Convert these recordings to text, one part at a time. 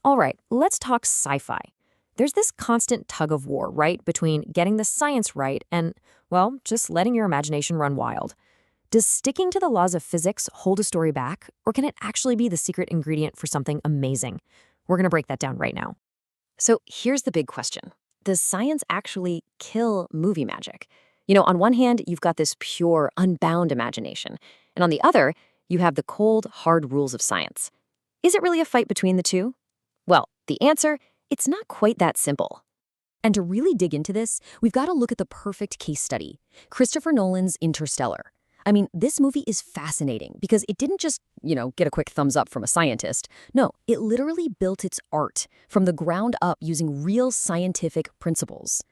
All right, let's talk sci-fi. There's this constant tug of war, right, between getting the science right and, well, just letting your imagination run wild. Does sticking to the laws of physics hold a story back, or can it actually be the secret ingredient for something amazing? We're going to break that down right now. So here's the big question. Does science actually kill movie magic? On one hand, you've got this pure, unbound imagination, and on the other, you have the cold, hard rules of science. Is it really a fight between the two? Well, the answer, it's not quite that simple. And to really dig into this, we've got to look at the perfect case study, Christopher Nolan's Interstellar. I mean, this movie is fascinating because it didn't just, get a quick thumbs up from a scientist. No, it literally built its art from the ground up using real scientific principles.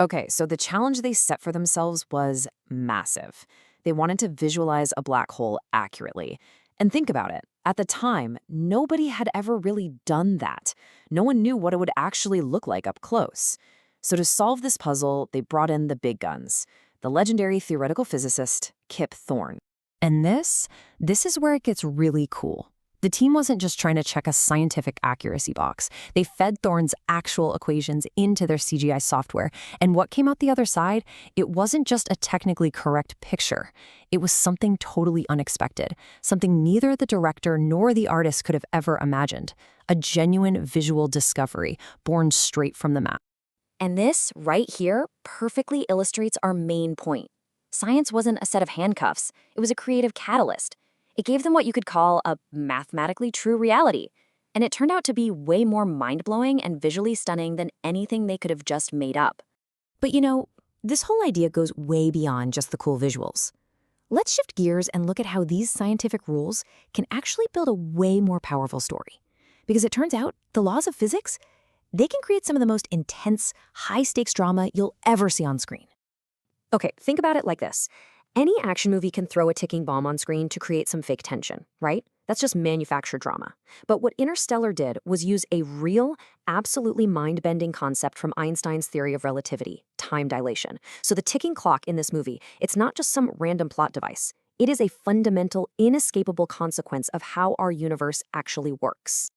Okay, so the challenge they set for themselves was massive. They wanted to visualize a black hole accurately. And think about it. At the time, nobody had ever really done that. No one knew what it would actually look like up close. So to solve this puzzle, they brought in the big guns, the legendary theoretical physicist Kip Thorne. And this is where it gets really cool. The team wasn't just trying to check a scientific accuracy box. They fed Thorne's actual equations into their CGI software. And what came out the other side, it wasn't just a technically correct picture. It was something totally unexpected, something neither the director nor the artist could have ever imagined. A genuine visual discovery born straight from the map. And this, right here, perfectly illustrates our main point. Science wasn't a set of handcuffs. It was a creative catalyst. It gave them what you could call a mathematically true reality. And it turned out to be way more mind-blowing and visually stunning than anything they could have just made up. But this whole idea goes way beyond just the cool visuals. Let's shift gears and look at how these scientific rules can actually build a way more powerful story. Because it turns out the laws of physics, they can create some of the most intense, high-stakes drama you'll ever see on screen. Okay, think about it like this. Any action movie can throw a ticking bomb on screen to create some fake tension, right? That's just manufactured drama. But what Interstellar did was use a real, absolutely mind-bending concept from Einstein's theory of relativity, time dilation. So the ticking clock in this movie, it's not just some random plot device. It is a fundamental, inescapable consequence of how our universe actually works.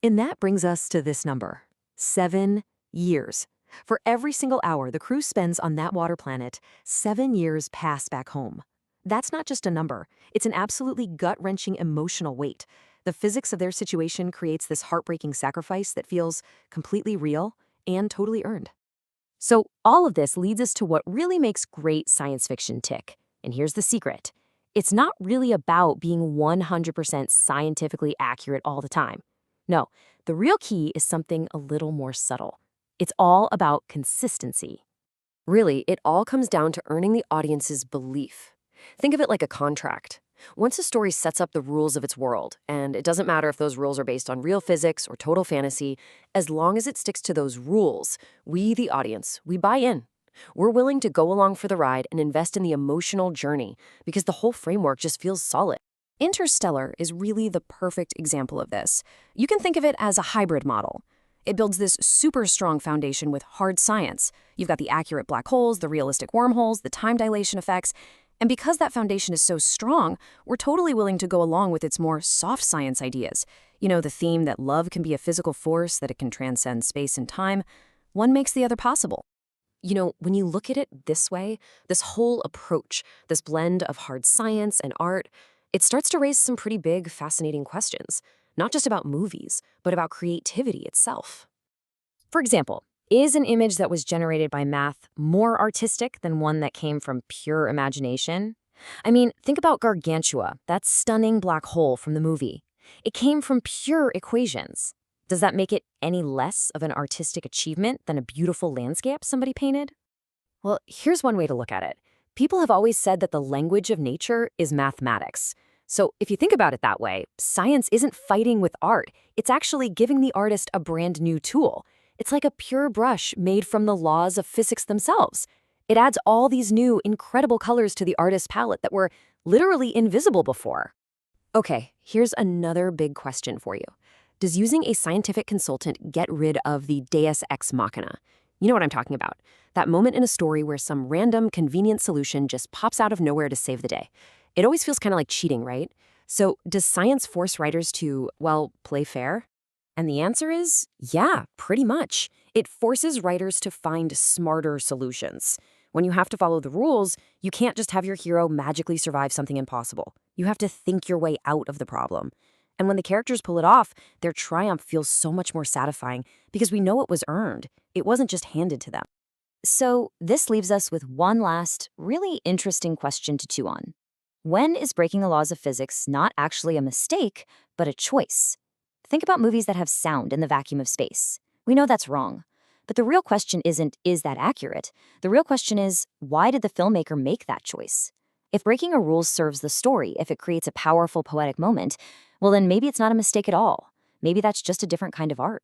And that brings us to this number, 7 years. For every single hour the crew spends on that water planet, 7 years pass back home. That's not just a number. It's an absolutely gut-wrenching emotional weight. The physics of their situation creates this heartbreaking sacrifice that feels completely real and totally earned. So all of this leads us to what really makes great science fiction tick. And here's the secret. It's not really about being 100% scientifically accurate all the time. No, the real key is something a little more subtle. It's all about consistency. Really, it all comes down to earning the audience's belief. Think of it like a contract. Once a story sets up the rules of its world, and it doesn't matter if those rules are based on real physics or total fantasy, as long as it sticks to those rules, we, the audience, we buy in. We're willing to go along for the ride and invest in the emotional journey because the whole framework just feels solid. Interstellar is really the perfect example of this. You can think of it as a hybrid model. It builds this super strong foundation with hard science. You've got the accurate black holes, the realistic wormholes, the time dilation effects. And because that foundation is so strong, we're totally willing to go along with its more soft science ideas. The theme that love can be a physical force, that it can transcend space and time. One makes the other possible. When you look at it this way, this whole approach, this blend of hard science and art, it starts to raise some pretty big, fascinating questions. Not just about movies, but about creativity itself. For example, is an image that was generated by math more artistic than one that came from pure imagination? I mean, think about Gargantua, that stunning black hole from the movie. It came from pure equations. Does that make it any less of an artistic achievement than a beautiful landscape somebody painted? Well, here's one way to look at it. People have always said that the language of nature is mathematics. So if you think about it that way, science isn't fighting with art. It's actually giving the artist a brand new tool. It's like a pure brush made from the laws of physics themselves. It adds all these new, incredible colors to the artist's palette that were literally invisible before. Okay, here's another big question for you. Does using a scientific consultant get rid of the deus ex machina? You know what I'm talking about. That moment in a story where some random, convenient solution just pops out of nowhere to save the day. It always feels kind of like cheating, right? So does science force writers to, well, play fair? And the answer is, yeah, pretty much. It forces writers to find smarter solutions. When you have to follow the rules, you can't just have your hero magically survive something impossible. You have to think your way out of the problem. And when the characters pull it off, their triumph feels so much more satisfying because we know it was earned. It wasn't just handed to them. So, this leaves us with one last, really interesting question to chew on. When is breaking the laws of physics not actually a mistake, but a choice? Think about movies that have sound in the vacuum of space. We know that's wrong. But the real question isn't, is that accurate? The real question is, why did the filmmaker make that choice? If breaking a rule serves the story, if it creates a powerful poetic moment, well, then maybe it's not a mistake at all. Maybe that's just a different kind of art.